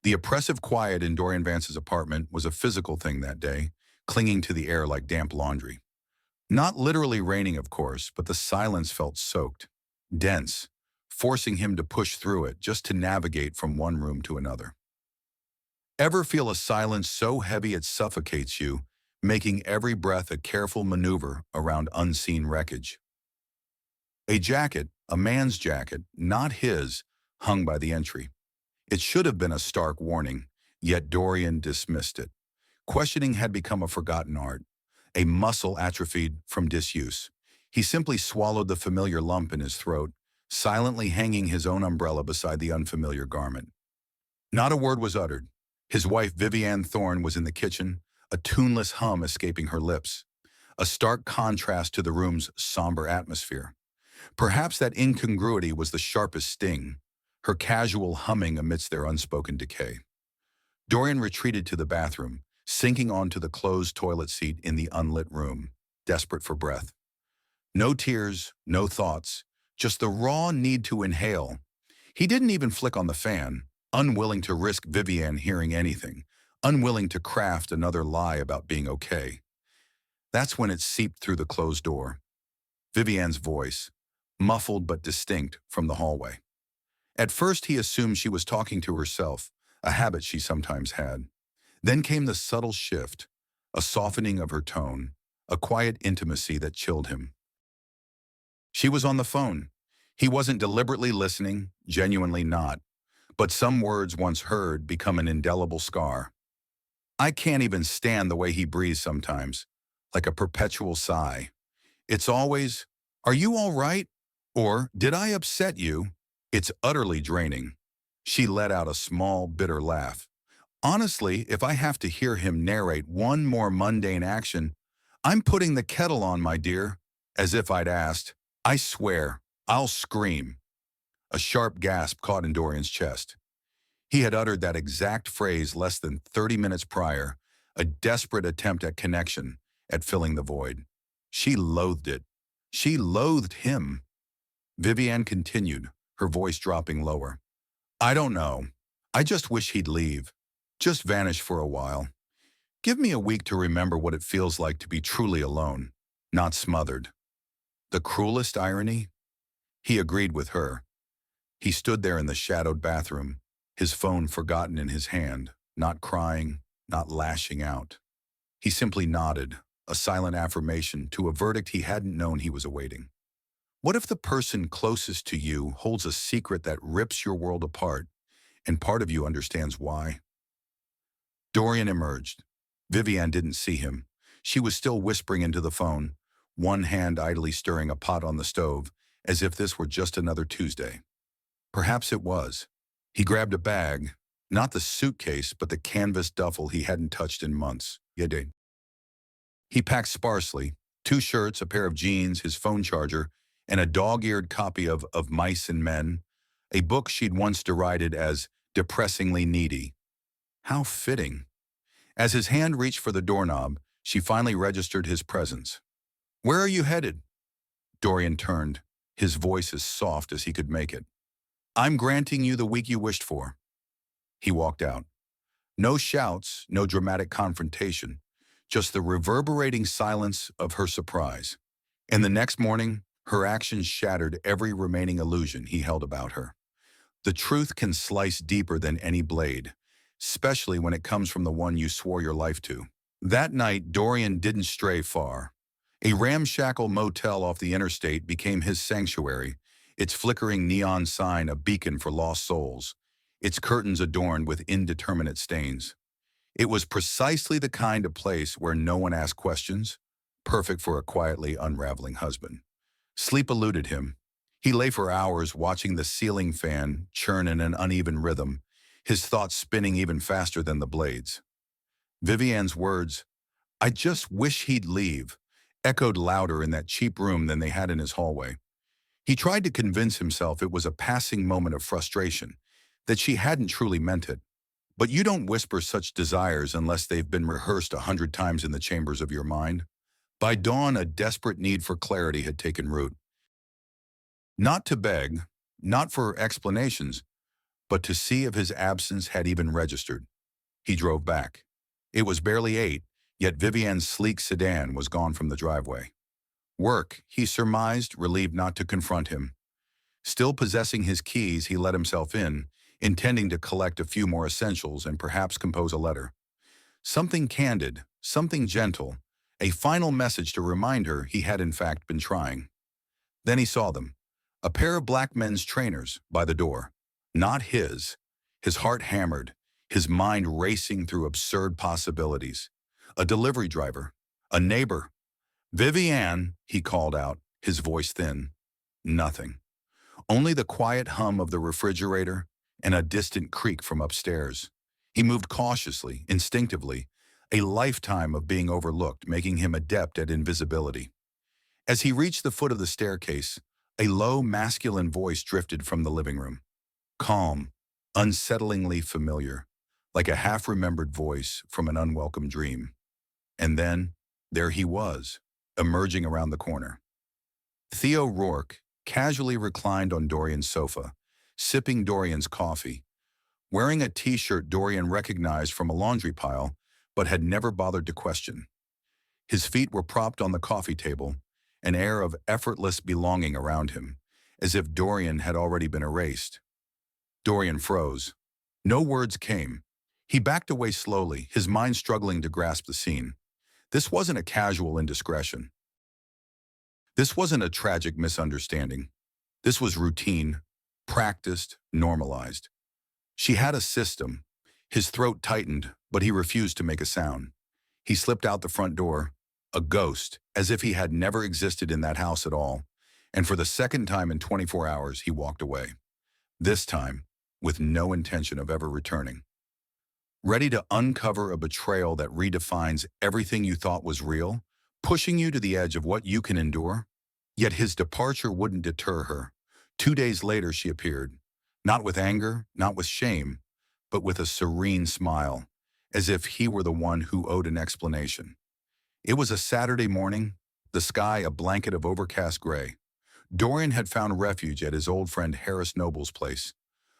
The oppressive quiet in Dorian Vance's apartment was a physical thing that day, clinging to the air like damp laundry. Not literally raining, of course, but the silence felt soaked, dense, forcing him to push through it just to navigate from one room to another. Ever feel a silence so heavy it suffocates you, making every breath a careful maneuver around unseen wreckage? A jacket, a man's jacket, not his, hung by the entry. It should have been a stark warning, yet Dorian dismissed it. Questioning had become a forgotten art, a muscle atrophied from disuse. He simply swallowed the familiar lump in his throat, silently hanging his own umbrella beside the unfamiliar garment. Not a word was uttered. His wife Vivienne Thorne was in the kitchen, a tuneless hum escaping her lips, a stark contrast to the room's somber atmosphere. Perhaps that incongruity was the sharpest sting, her casual humming amidst their unspoken decay. Dorian retreated to the bathroom, sinking onto the closed toilet seat in the unlit room, desperate for breath. No tears, no thoughts, just the raw need to inhale. He didn't even flick on the fan, unwilling to risk Vivienne hearing anything, unwilling to craft another lie about being okay. That's when it seeped through the closed door. Vivienne's voice, muffled but distinct from the hallway. At first he assumed she was talking to herself, a habit she sometimes had. Then came the subtle shift, a softening of her tone, a quiet intimacy that chilled him. She was on the phone. He wasn't deliberately listening, genuinely not. But some words once heard become an indelible scar. I can't even stand the way he breathes sometimes, like a perpetual sigh. It's always, "Are you all right?" Or, "Did I upset you?" It's utterly draining. She let out a small, bitter laugh. Honestly, if I have to hear him narrate one more mundane action, "I'm putting the kettle on, my dear," as if I'd asked, "I swear, I'll scream." A sharp gasp caught in Dorian's chest. He had uttered that exact phrase less than 30 minutes prior, a desperate attempt at connection, at filling the void. She loathed it. She loathed him. Vivienne continued, her voice dropping lower. "I don't know. I just wish he'd leave. Just vanish for a while. Give me a week to remember what it feels like to be truly alone, not smothered." The cruelest irony? He agreed with her. He stood there in the shadowed bathroom, his phone forgotten in his hand, not crying, not lashing out. He simply nodded, a silent affirmation to a verdict he hadn't known he was awaiting. What if the person closest to you holds a secret that rips your world apart, and part of you understands why? Dorian emerged. Vivienne didn't see him. She was still whispering into the phone, one hand idly stirring a pot on the stove, as if this were just another Tuesday. Perhaps it was. He grabbed a bag, not the suitcase, but the canvas duffel he hadn't touched in months. He packed sparsely, 2 shirts, a pair of jeans, his phone charger, and a dog-eared copy of Mice and Men, a book she'd once derided as depressingly needy. How fitting. As his hand reached for the doorknob, she finally registered his presence. "Where are you headed?" Dorian turned, his voice as soft as he could make it. "I'm granting you the week you wished for." He walked out. No shouts, no dramatic confrontation, just the reverberating silence of her surprise. And the next morning, her actions shattered every remaining illusion he held about her. The truth can slice deeper than any blade, especially when it comes from the one you swore your life to. That night, Dorian didn't stray far. A ramshackle motel off the interstate became his sanctuary, its flickering neon sign a beacon for lost souls, its curtains adorned with indeterminate stains. It was precisely the kind of place where no one asked questions, perfect for a quietly unraveling husband. Sleep eluded him. He lay for hours watching the ceiling fan churn in an uneven rhythm, his thoughts spinning even faster than the blades. Vivienne's words, "I just wish he'd leave," echoed louder in that cheap room than they had in his hallway. He tried to convince himself it was a passing moment of frustration, that she hadn't truly meant it. But you don't whisper such desires unless they've been rehearsed 100 times in the chambers of your mind. By dawn, a desperate need for clarity had taken root. Not to beg, not for explanations, but to see if his absence had even registered. He drove back. It was barely 8, yet Vivian's sleek sedan was gone from the driveway. Work, he surmised, relieved not to confront him. Still possessing his keys, he let himself in, intending to collect a few more essentials and perhaps compose a letter. Something candid, something gentle, a final message to remind her he had in fact been trying. Then he saw them. A pair of black men's trainers by the door. Not his heart hammered, his mind racing through absurd possibilities. A delivery driver, a neighbor. "Vivian," he called out, his voice thin. Nothing. Only the quiet hum of the refrigerator and a distant creak from upstairs. He moved cautiously, instinctively, a lifetime of being overlooked, making him adept at invisibility. As he reached the foot of the staircase, a low, masculine voice drifted from the living room. Calm, unsettlingly familiar, like a half-remembered voice from an unwelcome dream. And then, there he was, emerging around the corner. Theo Rourke, casually reclined on Dorian's sofa, sipping Dorian's coffee, wearing a t-shirt Dorian recognized from a laundry pile, but had never bothered to question. His feet were propped on the coffee table, an air of effortless belonging around him, as if Dorian had already been erased. Dorian froze. No words came. He backed away slowly, his mind struggling to grasp the scene. This wasn't a casual indiscretion. This wasn't a tragic misunderstanding. This was routine, practiced, normalized. She had a system. His throat tightened, but he refused to make a sound. He slipped out the front door, a ghost, as if he had never existed in that house at all, and for the second time in 24 hours, he walked away. This time, with no intention of ever returning. Ready to uncover a betrayal that redefines everything you thought was real, pushing you to the edge of what you can endure? Yet his departure wouldn't deter her. 2 days later, she appeared, not with anger, not with shame, but with a serene smile, as if he were the one who owed an explanation. It was a Saturday morning, the sky a blanket of overcast gray. Dorian had found refuge at his old friend Harris Noble's place,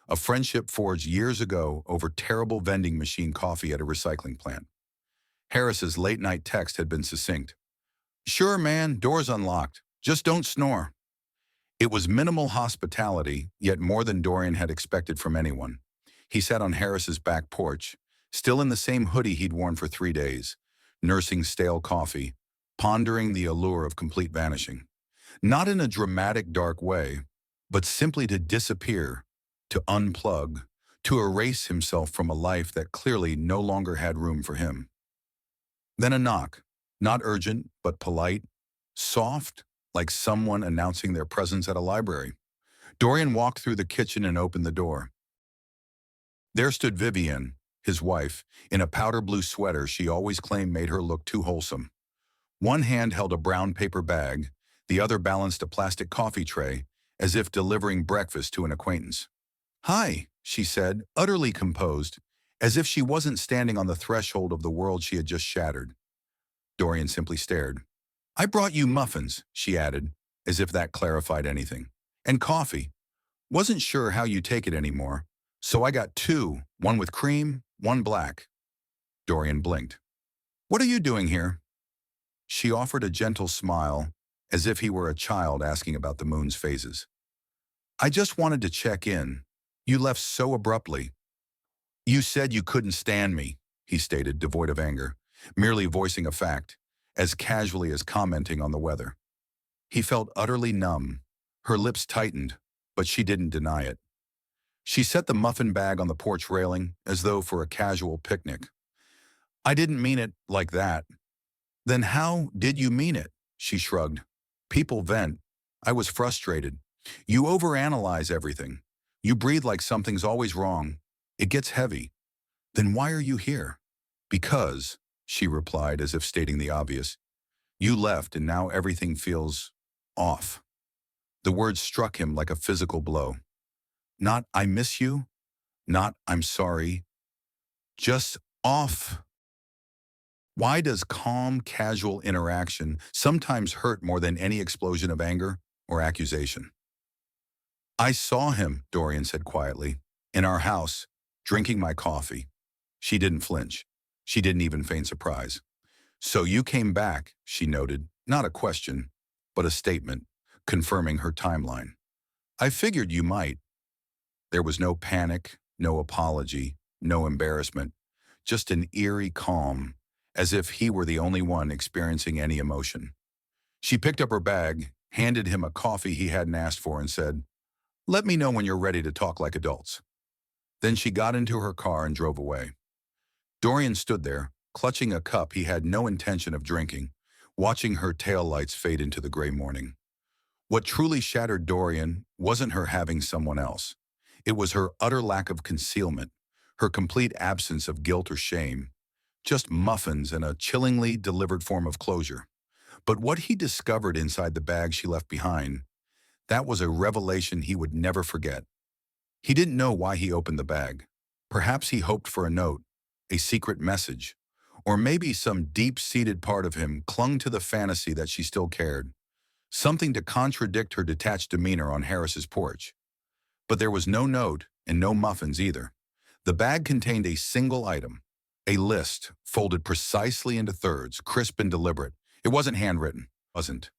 a friendship forged years ago over terrible vending machine coffee at a recycling plant. Harris's late-night text had been succinct. "Sure, man, door's unlocked. Just don't snore." It was minimal hospitality, yet more than Dorian had expected from anyone. He sat on Harris's back porch, still in the same hoodie he'd worn for 3 days, nursing stale coffee, pondering the allure of complete vanishing. Not in a dramatic, dark way, but simply to disappear, to unplug, to erase himself from a life that clearly no longer had room for him. Then a knock, not urgent, but polite, soft, like someone announcing their presence at a library. Dorian walked through the kitchen and opened the door. There stood Vivian, his wife, in a powder blue sweater she always claimed made her look too wholesome. One hand held a brown paper bag, the other balanced a plastic coffee tray, as if delivering breakfast to an acquaintance. "Hi," she said, utterly composed, as if she wasn't standing on the threshold of the world she had just shattered. Dorian simply stared. "I brought you muffins," she added, as if that clarified anything. "And coffee. Wasn't sure how you take it anymore, so I got 2, one with cream, one black." Dorian blinked. "What are you doing here?" She offered a gentle smile, as if he were a child asking about the moon's phases. "I just wanted to check in. You left so abruptly." "You said you couldn't stand me," he stated, devoid of anger, merely voicing a fact, as casually as commenting on the weather. He felt utterly numb. Her lips tightened, but she didn't deny it. She set the muffin bag on the porch railing, as though for a casual picnic. "I didn't mean it like that." "Then how did you mean it?" She shrugged. "People vent. I was frustrated. You overanalyze everything. You breathe like something's always wrong. It gets heavy. Then why are you here?" "Because," she replied as if stating the obvious, "you left and now everything feels off." The words struck him like a physical blow. Not "I miss you," not "I'm sorry," just off. Why does calm, casual interaction sometimes hurt more than any explosion of anger or accusation? "I saw him," Dorian said quietly. In our house, drinking my coffee. She didn't flinch. She didn't even feign surprise. So you came back, she noted, not a question, but a statement, confirming her timeline. I figured you might. There was no panic, no apology, no embarrassment, just an eerie calm, as if he were the only one experiencing any emotion. She picked up her bag, handed him a coffee he hadn't asked for, and said, "Let me know when you're ready to talk like adults." Then she got into her car and drove away. Dorian stood there, clutching a cup he had no intention of drinking, watching her taillights fade into the gray morning. What truly shattered Dorian wasn't her having someone else. It was her utter lack of concealment, her complete absence of guilt or shame, just muffins and a chillingly delivered form of closure. But what he discovered inside the bag she left behind, that was a revelation he would never forget. He didn't know why he opened the bag. Perhaps he hoped for a note, a secret message, or maybe some deep-seated part of him clung to the fantasy that she still cared, something to contradict her detached demeanor on Harris's porch. But there was no note and no muffins either. The bag contained a single item, a list folded precisely into thirds, crisp and deliberate. It wasn't handwritten, wasn't.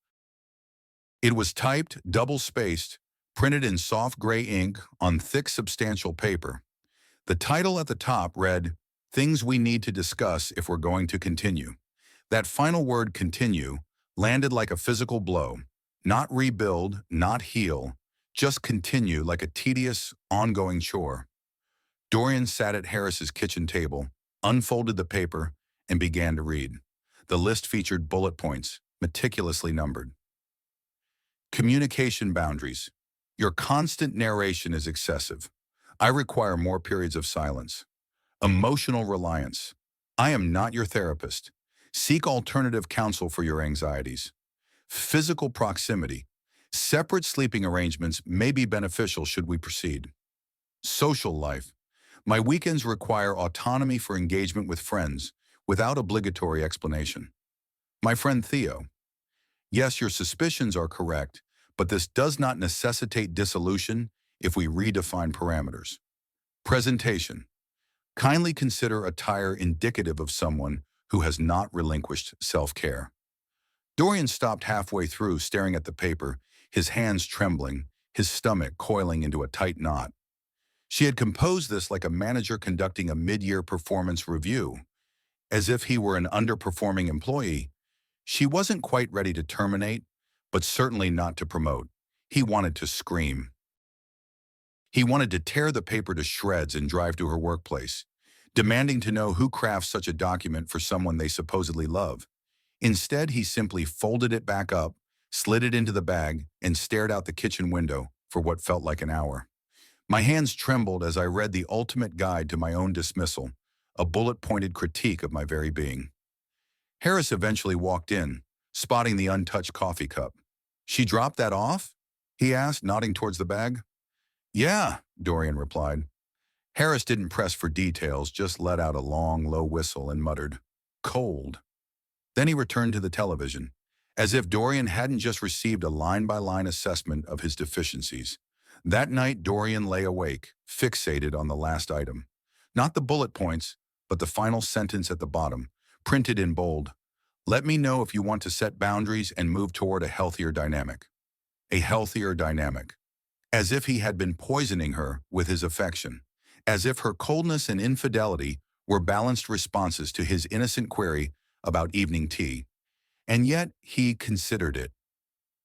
It was typed, double-spaced, printed in soft gray ink on thick, substantial paper. The title at the top read, "Things we need to discuss if we're going to continue." That final word, continue, landed like a physical blow. Not rebuild, not heal, just continue like a tedious, ongoing chore. Dorian sat at Harris's kitchen table, unfolded the paper, and began to read. The list featured bullet points, meticulously numbered. Communication boundaries. Your constant narration is excessive. I require more periods of silence. Emotional reliance. I am not your therapist. Seek alternative counsel for your anxieties. Physical proximity. Separate sleeping arrangements may be beneficial should we proceed. Social life. My weekends require autonomy for engagement with friends, without obligatory explanation. My friend Theo. Yes, your suspicions are correct, but this does not necessitate dissolution if we redefine parameters. Presentation. Kindly consider attire indicative of someone who has not relinquished self-care. Dorian stopped halfway through, staring at the paper, his hands trembling, his stomach coiling into a tight knot. She had composed this like a manager conducting a mid-year performance review, as if he were an underperforming employee. She wasn't quite ready to terminate, but certainly not to promote. He wanted to scream. He wanted to tear the paper to shreds and drive to her workplace, demanding to know who crafts such a document for someone they supposedly love. Instead, he simply folded it back up, slid it into the bag, and stared out the kitchen window for what felt like an hour. My hands trembled as I read the ultimate guide to my own dismissal, a bullet-pointed critique of my very being. Harris eventually walked in, spotting the untouched coffee cup. "She dropped that off?" he asked, nodding towards the bag. "Yeah," Dorian replied. Harris didn't press for details, just let out a long, low whistle and muttered, "Cold." Then he returned to the television, as if Dorian hadn't just received a line-by-line assessment of his deficiencies. That night, Dorian lay awake, fixated on the last item. Not the bullet points, but the final sentence at the bottom, printed in bold. "Let me know if you want to set boundaries and move toward a healthier dynamic." A healthier dynamic. As if he had been poisoning her with his affection. As if her coldness and infidelity were balanced responses to his innocent query about evening tea. And yet, he considered it.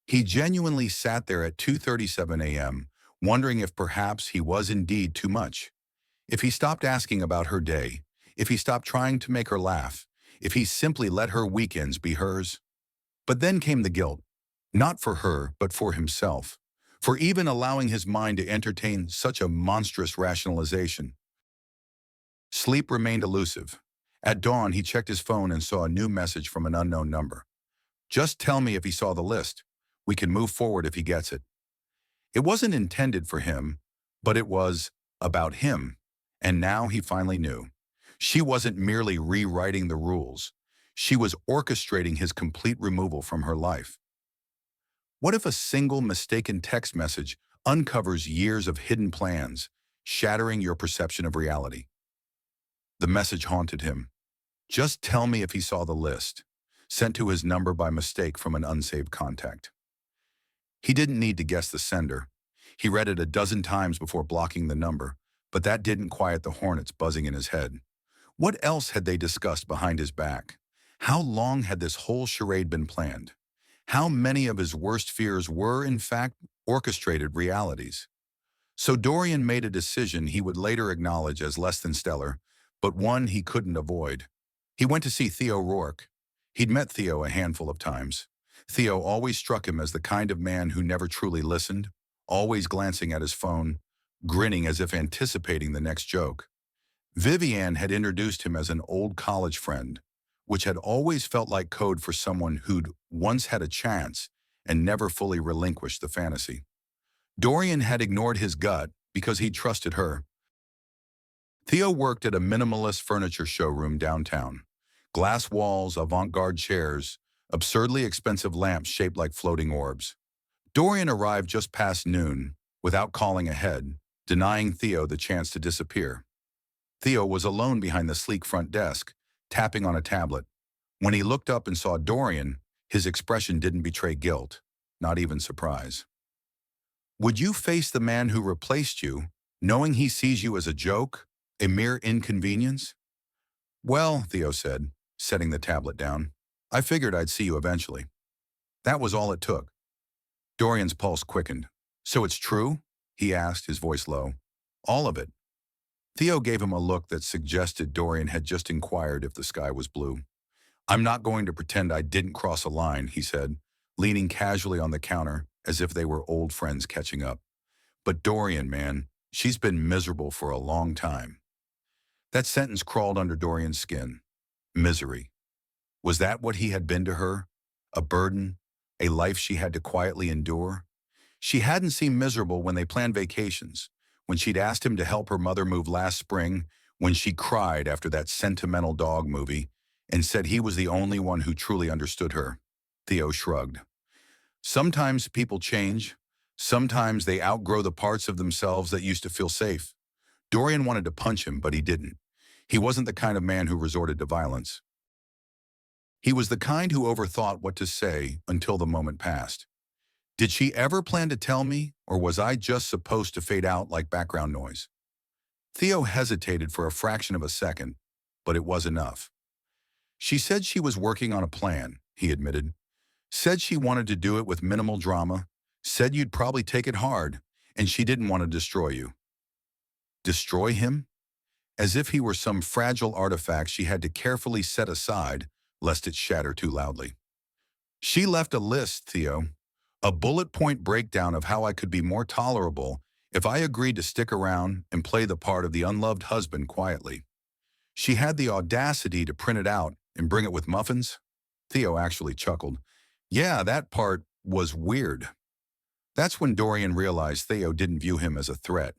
He genuinely sat there at 2:37 a.m., wondering if perhaps he was indeed too much. If he stopped asking about her day, if he stopped trying to make her laugh, if he simply let her weekends be hers. But then came the guilt, not for her, but for himself, for even allowing his mind to entertain such a monstrous rationalization. Sleep remained elusive. At dawn, he checked his phone and saw a new message from an unknown number. "Just tell me if he saw the list. We can move forward if he gets it." It wasn't intended for him, but it was about him. And now he finally knew. She wasn't merely rewriting the rules. She was orchestrating his complete removal from her life. What if a single mistaken text message uncovers years of hidden plans, shattering your perception of reality. The message haunted him. Just tell me if he saw the list, sent to his number by mistake from an unsaved contact. He didn't need to guess the sender. He read it a dozen times before blocking the number, but that didn't quiet the hornets buzzing in his head. What else had they discussed behind his back? How long had this whole charade been planned? How many of his worst fears were, in fact, orchestrated realities? So Dorian made a decision he would later acknowledge as less than stellar, but one he couldn't avoid. He went to see Theo Rourke. He'd met Theo a handful of times. Theo always struck him as the kind of man who never truly listened, always glancing at his phone, grinning as if anticipating the next joke. Vivian had introduced him as an old college friend, which had always felt like code for someone who'd once had a chance and never fully relinquished the fantasy. Dorian had ignored his gut because he trusted her. Theo worked at a minimalist furniture showroom downtown. Glass walls, avant-garde chairs, absurdly expensive lamps shaped like floating orbs. Dorian arrived just past noon, without calling ahead, denying Theo the chance to disappear. Theo was alone behind the sleek front desk, tapping on a tablet. When he looked up and saw Dorian, his expression didn't betray guilt, not even surprise. Would you face the man who replaced you, knowing he sees you as a joke, a mere inconvenience? Well, Theo said, setting the tablet down, I figured I'd see you eventually. That was all it took. Dorian's pulse quickened. So it's true? He asked, his voice low. All of it. Theo gave him a look that suggested Dorian had just inquired if the sky was blue. I'm not going to pretend I didn't cross a line, he said, leaning casually on the counter as if they were old friends catching up. But Dorian, man, she's been miserable for a long time. That sentence crawled under Dorian's skin. Misery. Was that what he had been to her? A burden? A life she had to quietly endure? She hadn't seemed miserable when they planned vacations, when she'd asked him to help her mother move last spring, when she cried after that sentimental dog movie and said he was the only one who truly understood her. Theo shrugged. Sometimes people change. Sometimes they outgrow the parts of themselves that used to feel safe. Dorian wanted to punch him, but he didn't. He wasn't the kind of man who resorted to violence. He was the kind who overthought what to say until the moment passed. Did she ever plan to tell me, or was I just supposed to fade out like background noise? Theo hesitated for a fraction of a second, but it was enough. She said she was working on a plan, he admitted. Said she wanted to do it with minimal drama, said you'd probably take it hard, and she didn't want to destroy you. Destroy him? As if he were some fragile artifact she had to carefully set aside, lest it shatter too loudly. She left a list, Theo, a bullet point breakdown of how I could be more tolerable if I agreed to stick around and play the part of the unloved husband quietly. She had the audacity to print it out and bring it with muffins. Theo actually chuckled. Yeah, that part was weird. That's when Dorian realized Theo didn't view him as a threat.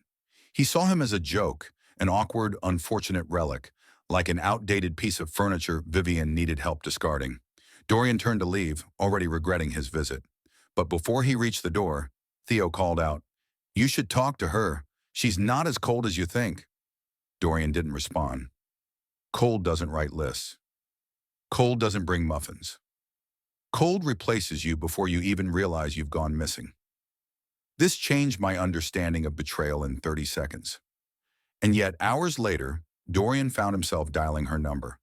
He saw him as a joke, an awkward, unfortunate relic, like an outdated piece of furniture Vivian needed help discarding. Dorian turned to leave, already regretting his visit. But before he reached the door, Theo called out, You should talk to her. She's not as cold as you think. Dorian didn't respond. Cold doesn't write lists. Cold doesn't bring muffins. Cold replaces you before you even realize you've gone missing. This changed my understanding of betrayal in 30 seconds. And yet, hours later, Dorian found himself dialing her number.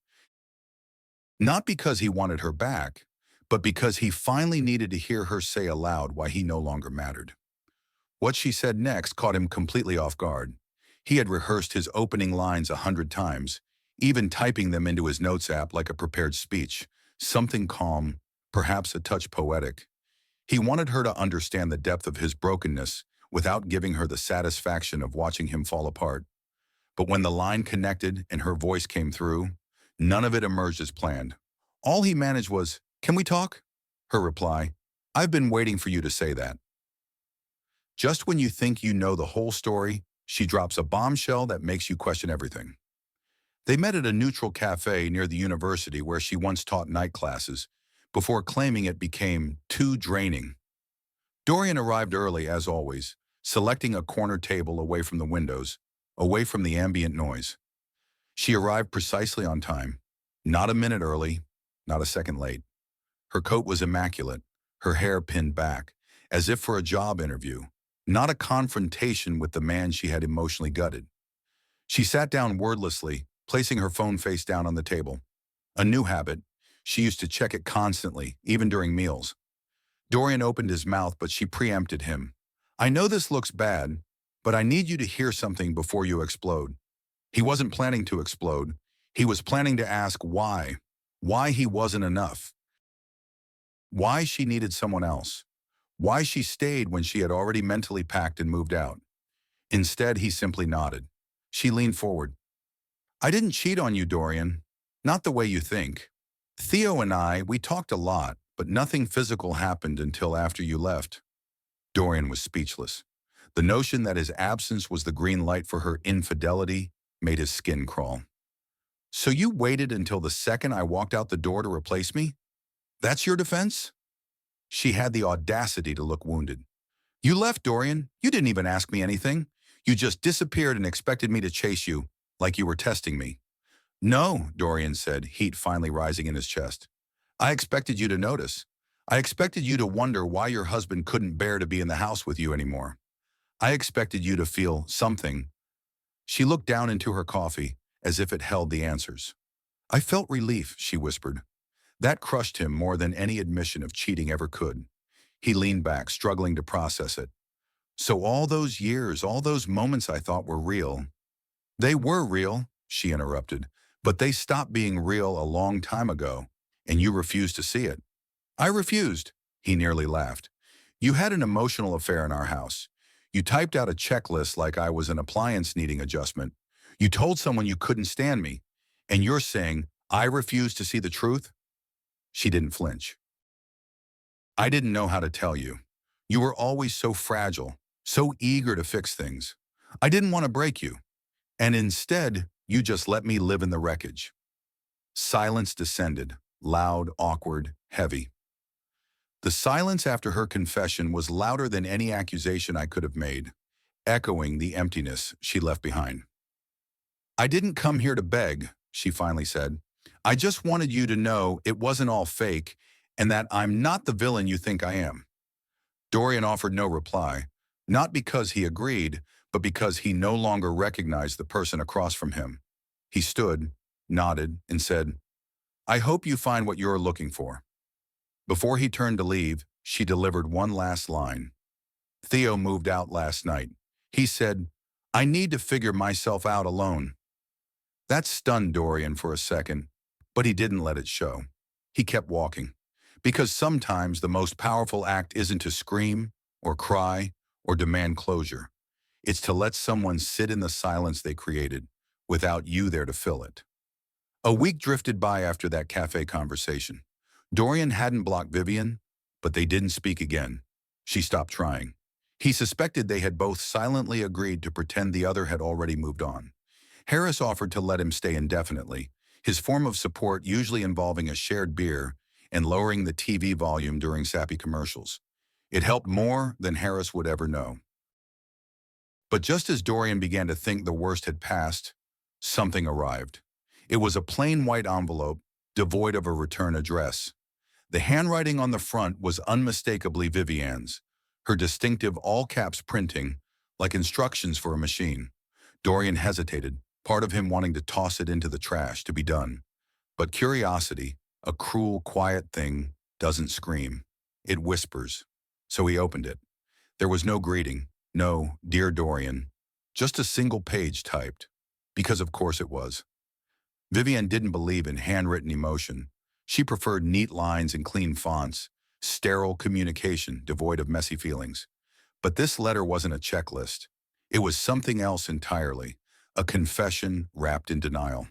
Not because he wanted her back, but because he finally needed to hear her say aloud why he no longer mattered. What she said next caught him completely off guard. He had rehearsed his opening lines 100 times, even typing them into his notes app like a prepared speech, something calm, perhaps a touch poetic. He wanted her to understand the depth of his brokenness without giving her the satisfaction of watching him fall apart. But when the line connected and her voice came through, none of it emerged as planned. All he managed was, Can we talk? Her reply, I've been waiting for you to say that. Just when you think you know the whole story, she drops a bombshell that makes you question everything. They met at a neutral cafe near the university where she once taught night classes, before claiming it became too draining. Dorian arrived early, as always, selecting a corner table away from the windows, away from the ambient noise. She arrived precisely on time, not a minute early, not a second late. Her coat was immaculate, her hair pinned back, as if for a job interview, not a confrontation with the man she had emotionally gutted. She sat down wordlessly, placing her phone face down on the table. A new habit. She used to check it constantly, even during meals. Dorian opened his mouth, but she preempted him. I know this looks bad, but I need you to hear something before you explode. He wasn't planning to explode. He was planning to ask why. Why he wasn't enough. Why she needed someone else. Why she stayed when she had already mentally packed and moved out. Instead, he simply nodded. She leaned forward. I didn't cheat on you, Dorian. Not the way you think. Theo and we talked a lot, but nothing physical happened until after you left. Dorian was speechless. The notion that his absence was the green light for her infidelity made his skin crawl. So you waited until the second I walked out the door to replace me? That's your defense? She had the audacity to look wounded. You left, Dorian. You didn't even ask me anything. You just disappeared and expected me to chase you, like you were testing me. No, Dorian said, heat finally rising in his chest. I expected you to notice. I expected you to wonder why your husband couldn't bear to be in the house with you anymore. I expected you to feel something. She looked down into her coffee, as if it held the answers. I felt relief, she whispered. That crushed him more than any admission of cheating ever could. He leaned back, struggling to process it. So all those years, all those moments I thought were real. They were real, she interrupted, but they stopped being real a long time ago, and you refused to see it. I refused, he nearly laughed. You had an emotional affair in our house. You typed out a checklist like I was an appliance needing adjustment. You told someone you couldn't stand me, and you're saying, I refuse to see the truth? She didn't flinch. I didn't know how to tell you. You were always so fragile, so eager to fix things. I didn't want to break you. And instead, you just let me live in the wreckage. Silence descended, loud, awkward, heavy. The silence after her confession was louder than any accusation I could have made, echoing the emptiness she left behind. I didn't come here to beg, she finally said. I just wanted you to know it wasn't all fake and that I'm not the villain you think I am. Dorian offered no reply, not because he agreed, but because he no longer recognized the person across from him. He stood, nodded, and said, I hope you find what you're looking for. Before he turned to leave, she delivered one last line. Theo moved out last night. He said, I need to figure myself out alone. That stunned Dorian for a second, but he didn't let it show. He kept walking. Because sometimes the most powerful act isn't to scream or cry or demand closure. It's to let someone sit in the silence they created without you there to fill it. A week drifted by after that cafe conversation. Dorian hadn't blocked Vivian, but they didn't speak again. She stopped trying. He suspected they had both silently agreed to pretend the other had already moved on. Harris offered to let him stay indefinitely, his form of support usually involving a shared beer and lowering the TV volume during sappy commercials. It helped more than Harris would ever know. But just as Dorian began to think the worst had passed, something arrived. It was a plain white envelope, devoid of a return address. The handwriting on the front was unmistakably Vivian's, her distinctive all-caps printing, like instructions for a machine. Dorian hesitated, part of him wanting to toss it into the trash to be done. But curiosity, a cruel, quiet thing, doesn't scream. It whispers. So he opened it. There was no greeting, no, Dear Dorian, just a single page typed. Because of course it was. Vivian didn't believe in handwritten emotion. She preferred neat lines and clean fonts, sterile communication devoid of messy feelings. But this letter wasn't a checklist. It was something else entirely, a confession wrapped in denial.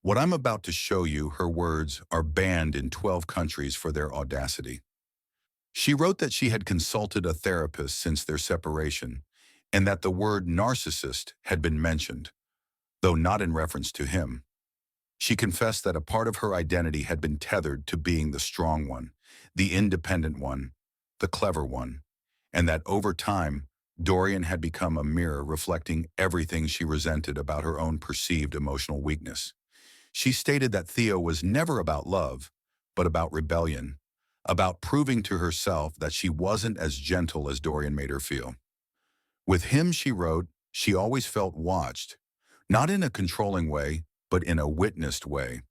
What I'm about to show you, her words, are banned in 12 countries for their audacity. She wrote that she had consulted a therapist since their separation, and that the word narcissist had been mentioned, though not in reference to him. She confessed that a part of her identity had been tethered to being the strong one, the independent one, the clever one, and that over time, Dorian had become a mirror reflecting everything she resented about her own perceived emotional weakness. She stated that Theo was never about love, but about rebellion, about proving to herself that she wasn't as gentle as Dorian made her feel. With him, she wrote, she always felt watched, not in a controlling way, but in a witnessed way.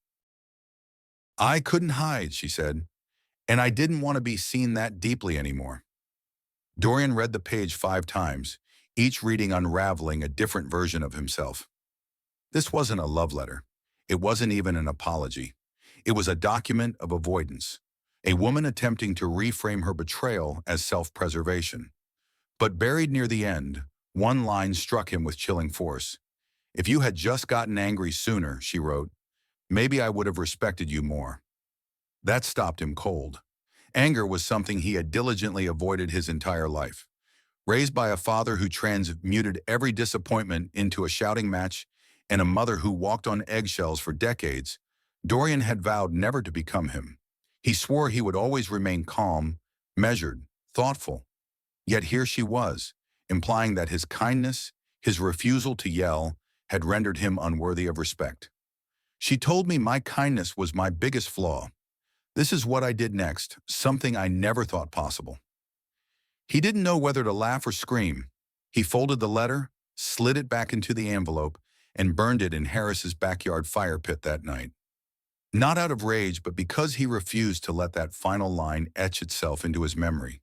I couldn't hide, she said, and I didn't want to be seen that deeply anymore. Dorian read the page 5 times, each reading unraveling a different version of himself. This wasn't a love letter. It wasn't even an apology. It was a document of avoidance, a woman attempting to reframe her betrayal as self-preservation. But buried near the end, one line struck him with chilling force. If you had just gotten angry sooner, she wrote, maybe I would have respected you more. That stopped him cold. Anger was something he had diligently avoided his entire life. Raised by a father who transmuted every disappointment into a shouting match and a mother who walked on eggshells for decades, Dorian had vowed never to become him. He swore he would always remain calm, measured, thoughtful. Yet here she was, implying that his kindness, his refusal to yell, had rendered him unworthy of respect. She told me my kindness was my biggest flaw. This is what I did next, something I never thought possible. He didn't know whether to laugh or scream. He folded the letter, slid it back into the envelope, and burned it in Harris's backyard fire pit that night. Not out of rage, but because he refused to let that final line etch itself into his memory.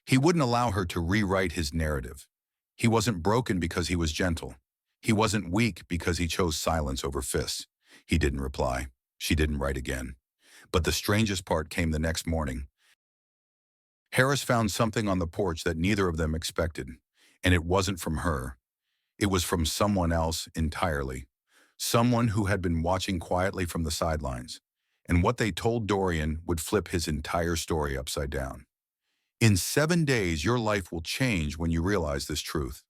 He wouldn't allow her to rewrite his narrative. He wasn't broken because he was gentle. He wasn't weak because he chose silence over fists. He didn't reply. She didn't write again. But the strangest part came the next morning. Harris found something on the porch that neither of them expected, and it wasn't from her. It was from someone else entirely. Someone who had been watching quietly from the sidelines. And what they told Dorian would flip his entire story upside down. In 7 days, your life will change when you realize this truth.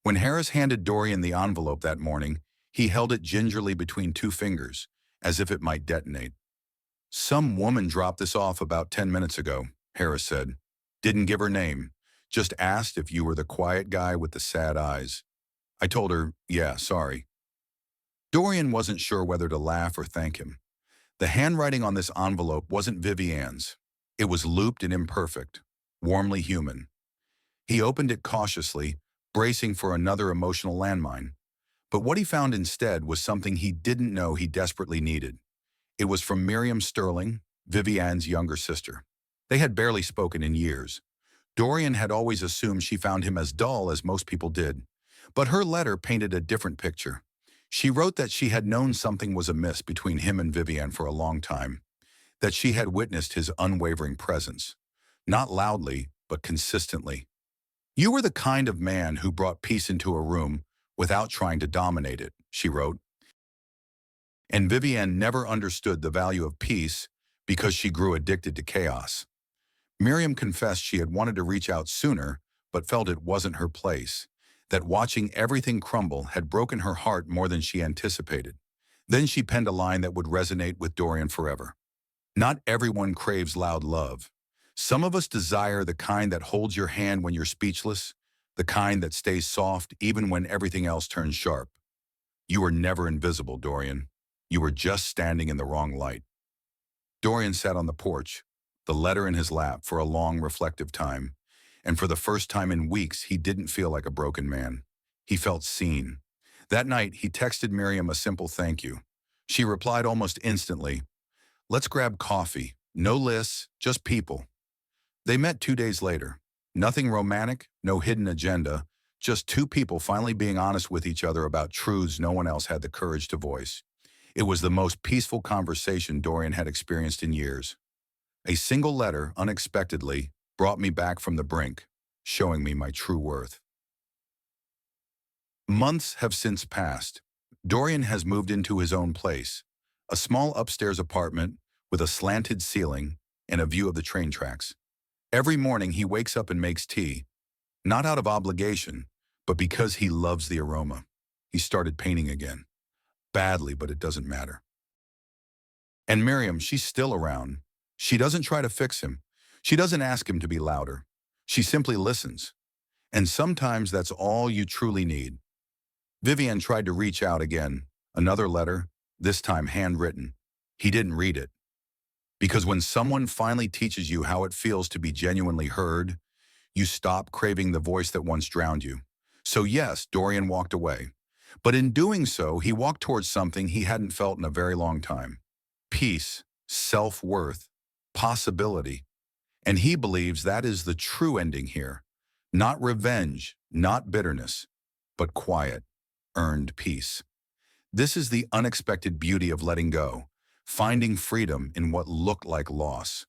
When Harris handed Dorian the envelope that morning, he held it gingerly between 2 fingers, as if it might detonate. Some woman dropped this off about 10 minutes ago, Harris said. Didn't give her name. Just asked if you were the quiet guy with the sad eyes. I told her, yeah, sorry. Dorian wasn't sure whether to laugh or thank him. The handwriting on this envelope wasn't Vivian's. It was looped and imperfect, warmly human. He opened it cautiously, bracing for another emotional landmine. But what he found instead was something he didn't know he desperately needed. It was from Miriam Sterling, Vivian's younger sister. They had barely spoken in years. Dorian had always assumed she found him as dull as most people did. But her letter painted a different picture. She wrote that she had known something was amiss between him and Vivian for a long time, that she had witnessed his unwavering presence, not loudly, but consistently. You were the kind of man who brought peace into a room without trying to dominate it, she wrote. And Vivian never understood the value of peace because she grew addicted to chaos. Miriam confessed she had wanted to reach out sooner, but felt it wasn't her place, that watching everything crumble had broken her heart more than she anticipated. Then she penned a line that would resonate with Dorian forever. Not everyone craves loud love. Some of us desire the kind that holds your hand when you're speechless, the kind that stays soft even when everything else turns sharp. You were never invisible, Dorian. You were just standing in the wrong light. Dorian sat on the porch, the letter in his lap, for a long, reflective time. And for the first time in weeks, he didn't feel like a broken man. He felt seen. That night, he texted Miriam a simple thank you. She replied almost instantly, "Let's grab coffee. No lists, just people." They met 2 days later. Nothing romantic, no hidden agenda, just two people finally being honest with each other about truths no one else had the courage to voice. It was the most peaceful conversation Dorian had experienced in years. A single letter, unexpectedly, brought me back from the brink, showing me my true worth. Months have since passed. Dorian has moved into his own place, a small upstairs apartment with a slanted ceiling and a view of the train tracks. Every morning he wakes up and makes tea, not out of obligation, but because he loves the aroma. He started painting again. Badly, but it doesn't matter. And Miriam, she's still around. She doesn't try to fix him. She doesn't ask him to be louder. She simply listens. And sometimes that's all you truly need. Vivian tried to reach out again. Another letter, this time handwritten. He didn't read it. Because when someone finally teaches you how it feels to be genuinely heard, you stop craving the voice that once drowned you. So yes, Dorian walked away. But in doing so, he walked towards something he hadn't felt in a very long time. Peace, self-worth, possibility. And he believes that is the true ending here. Not revenge, not bitterness, but quiet, earned peace. This is the unexpected beauty of letting go, finding freedom in what looked like loss.